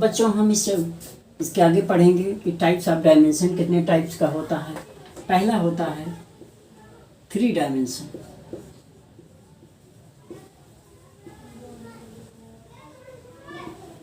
बच्चों हम इसके आगे पढ़ेंगे कि टाइप्स ऑफ डायमेंशन कितने टाइप्स का होता है। पहला होता है 3 डायमेंशन।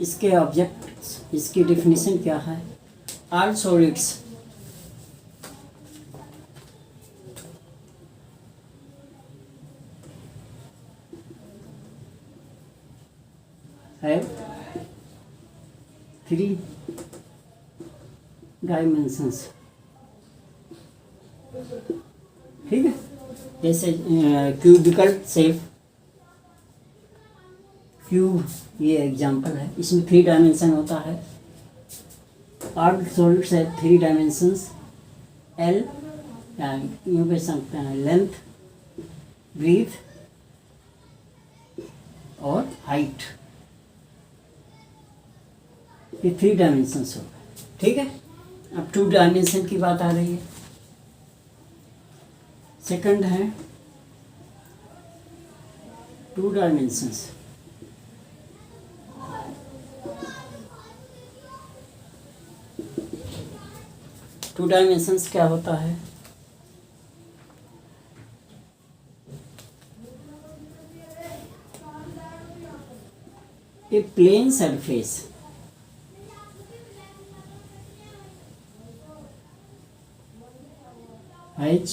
इसके ऑब्जेक्ट्स, इसकी डेफिनेशन क्या है? All solids have 3 dimensions। ठीक है, जैसे क्यूबिकल शेप, क्यूब ये एग्जांपल है, इसमें 3 डायमेंशन होता है। ऑल सॉलिड्स है 3 डायमेंशंस। एल यूँ कह सकते हैं लेंथ, ब्रीथ और हाइट, ये 3 डायमेंशंस हो गए। ठीक है, अब 2 डायमेंशन की बात आ रही है। सेकंड है 2 डायमेंशंस। टू डायमेंशंस क्या होता है? ए plane surface has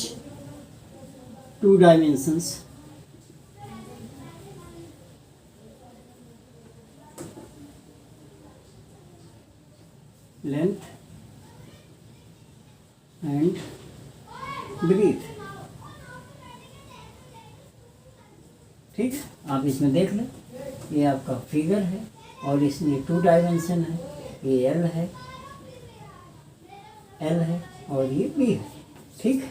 2 dimensions। length and breadth। ठीक है, आप इसमें देख लें, ये आपका फिगर है और इसमें 2 डायमेंशन है। ये एल है और ये बी है। ठीक है,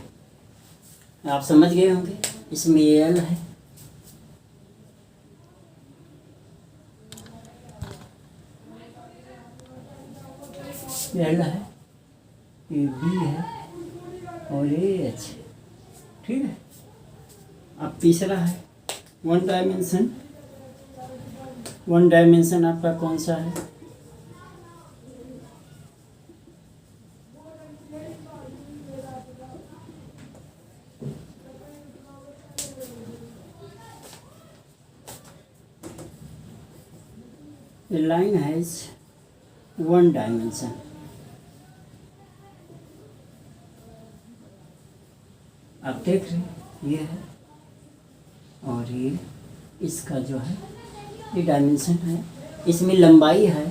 आप समझ गए होंगे। इसमें ये एल है, ये बी है और ये एच है। ठीक है, अब तीसरा है 1 डायमेंशन। 1 डायमेंशन आपका कौन सा है? A line has 1 dimension। आप देख रहे हैं, ये है और ये इसका जो है ये डायमेंशन है। इसमें लंबाई है,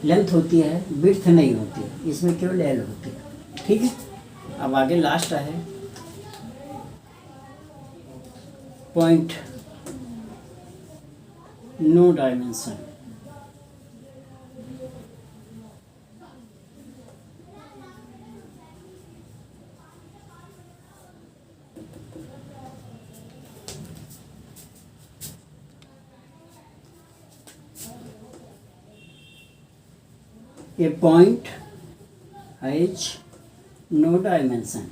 लेंथ होती है, विड्थ नहीं होती है, इसमें केवल एल होती है। ठीक है, अब आगे लास्ट है point no dimension. A point has no dimension।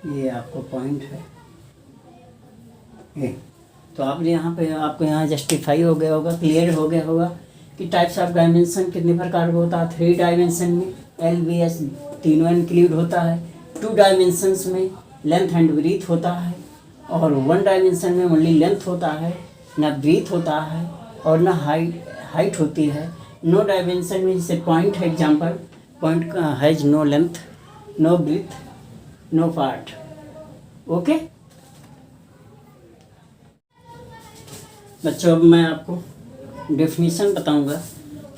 ये आपको पॉइंट है ये। तो आपने यहाँ पे आपको यहाँ जस्टिफाई हो गया होगा, क्लियर हो गया होगा कि टाइप्स ऑफ डायमेंशन कितने प्रकार का होता है। 3 डायमेंशन में एल बी एस तीनों इंक्लूड होता है। 2 डायमेंशंस में लेंथ एंड ब्रीथ होता है और 1 डायमेंशन में ओनली लेंथ होता है, ना ब्रीथ होता है और ना हाइट होती है। नो डायमेंशन में जैसे पॉइंट है example, point has no length, no breath, no part. Okay बच्चों, अब मैं आपको डेफिनेशन बताऊंगा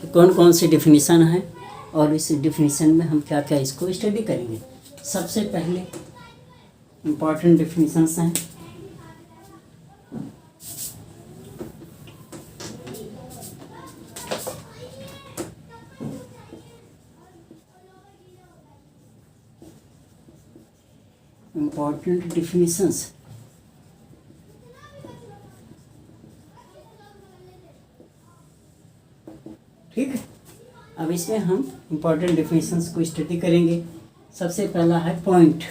कि कौन कौन सी डेफिनेशन है और इस डेफिनेशन में हम क्या क्या इसको स्टडी करेंगे। सबसे पहले इम्पॉर्टेंट डेफिनेशंस हैं। इम्पॉर्टेंट डेफिनेशंस ठीक है, अब इसमें हम इम्पॉर्टेंट डेफिनेशंस को स्टडी करेंगे। सबसे पहला है पॉइंट।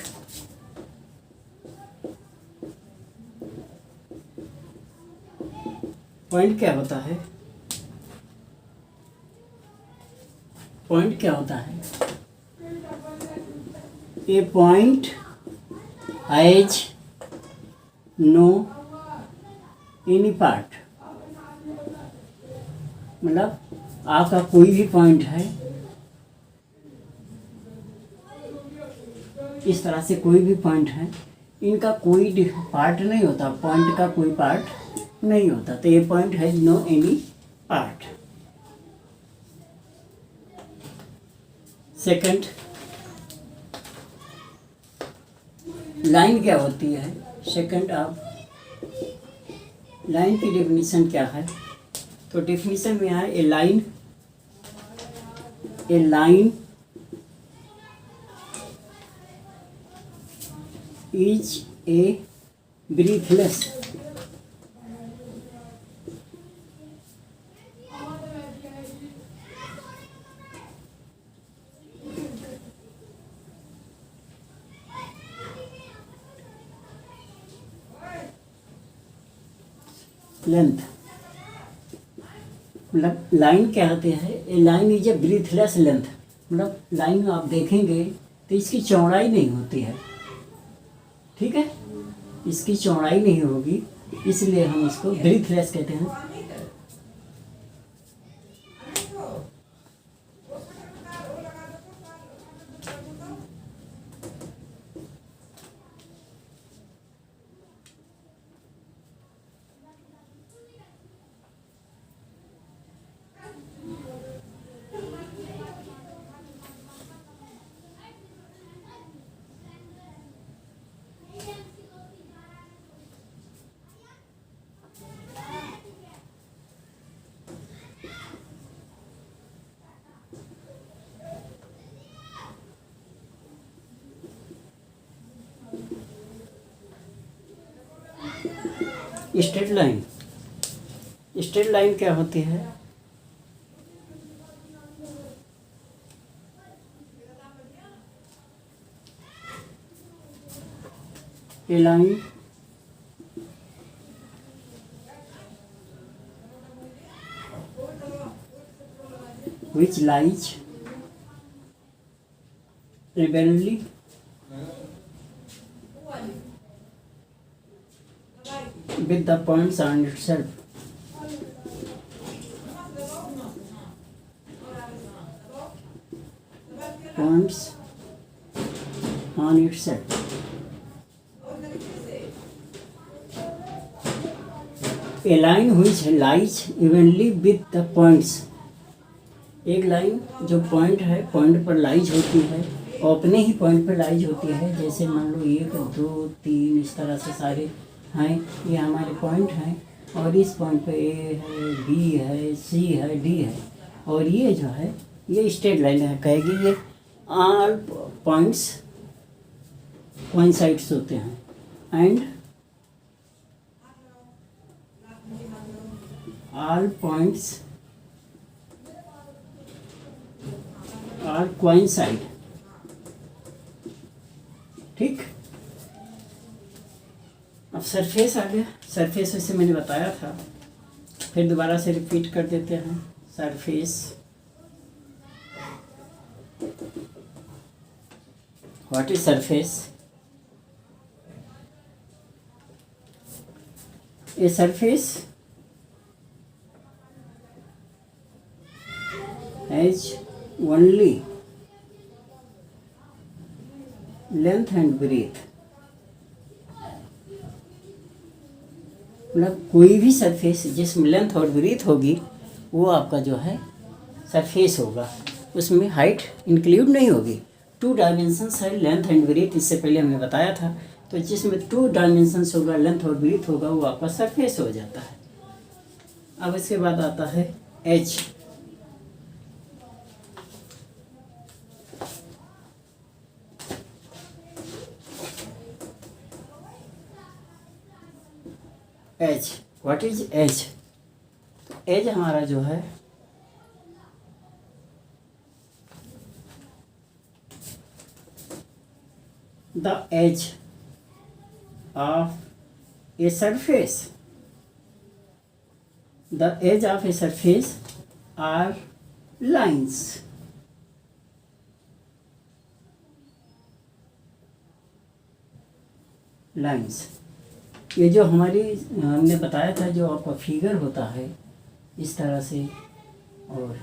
पॉइंट क्या होता है? पॉइंट क्या होता है? A point has no any part, मतलब आपका कोई भी पॉइंट है, इस तरह से कोई भी पॉइंट है, इनका कोई पार्ट नहीं होता, पॉइंट का कोई पार्ट नहीं होता, तो ये point has no any part. Second, line क्या होती है? सेकंड, आप लाइन की डेफिनेशन क्या है? तो डेफिनेशन में है a line is a breathless length, मतलब लाइन क्या होती है? A line is a breathless length, मतलब लाइन आप देखेंगे तो इसकी चौड़ाई नहीं होती है, ठीक है, इसकी चौड़ाई नहीं होगी, इसलिए हम इसको ब्रीथलेस कहते हैं। स्ट्रेट लाइन क्या होती है? A line which lies evenly with the points on itself. Points on itself. A line which lies evenly with the points. एक लाइन जो पॉइंट है, पॉइंट पर लाइज होती है और अपने ही पॉइंट पर लाइज होती है, जैसे मान लो 1 2 3 इस तरह से सारे हैं, ये हमारे पॉइंट हैं, और इस पॉइंट पे ए है, बी है, सी है, डी है, और ये जो है ये स्ट्रेट लाइन है, कहेगी ये ऑल पॉइंट्स कोइंसाइड्स होते हैं and all points are coincide, ठीक। अब सरफेस आ गया। सरफेस वैसे मैंने बताया था, फिर दोबारा से रिपीट कर देते हैं। Surface, what is surface? A surface has only length and breadth, मतलब कोई भी सरफेस जिसमें लेंथ और ब्रीथ होगी वो आपका जो है सरफेस होगा, उसमें हाइट इंक्लूड नहीं होगी। 2 डायमेंशंस है लेंथ एंड ब्रीथ, इससे पहले हमने बताया था। तो जिसमें 2 डायमेंशंस होगा, लेंथ और ब्रीथ होगा, वो आपका सरफेस हो जाता है। अब इसके बाद आता है edge. Edge, what is edge? Edge हमारा जो है the edge of a surface the edge of a surface are lines. Lines, ये जो हमारी हमने बताया था, जो आपका फिगर होता है इस तरह से, और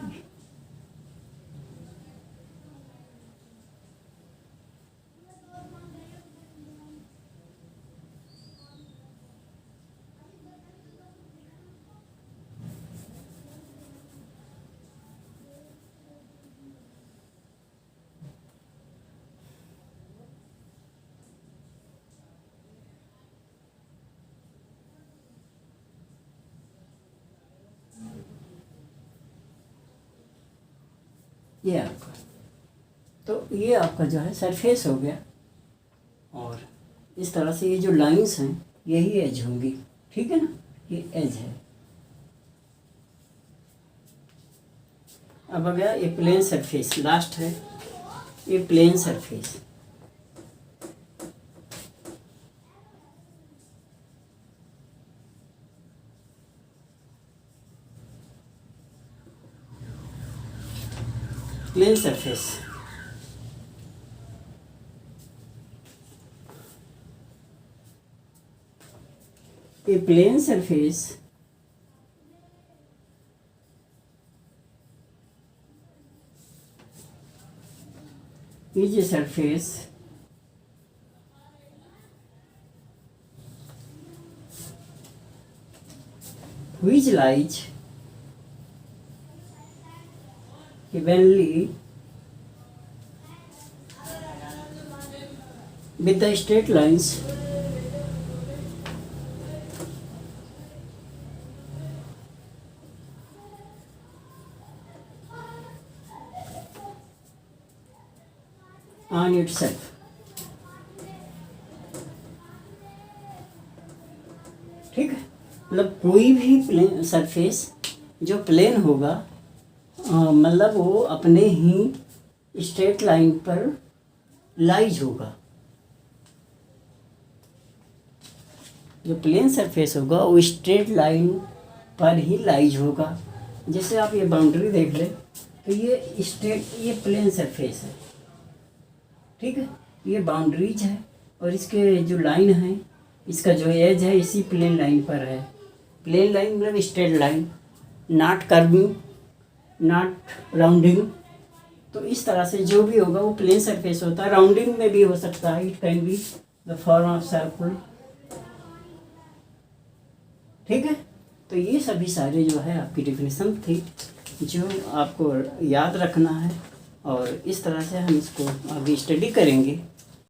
ये आपका, तो ये आपका जो है सरफेस हो गया, और इस तरह से ये जो लाइंस हैं यही एज होंगी, ठीक है ना, ये एज है। अब आ गया ये प्लेन सरफेस, लास्ट है ये plane surface. Plane surface, a plane surface is a surface which lies evenly with the straight lines on itself। ठीक है, मतलब कोई भी प्लेन सरफेस जो प्लेन होगा, मतलब वो अपने ही स्ट्रेट लाइन पर लाइज होगा। जो प्लेन सरफेस होगा वो स्ट्रेट लाइन पर ही लाइज होगा। जैसे आप ये बाउंड्री देख लें तो ये स्ट्रेट, ये प्लेन सरफेस है, ठीक है, ये बाउंड्रीज है, और इसके जो लाइन है, इसका जो एज है इसी प्लेन लाइन पर है। प्लेन लाइन मतलब straight line, not curving, not rounding. तो इस तरह से जो भी होगा वो प्लेन सरफेस होता है। राउंडिंग में भी हो सकता है, it can be the form of circle, ठीक है। तो ये सभी सारे जो है आपकी डेफिनेशन थी जो आपको याद रखना है, और इस तरह से हम इसको अभी स्टडी करेंगे।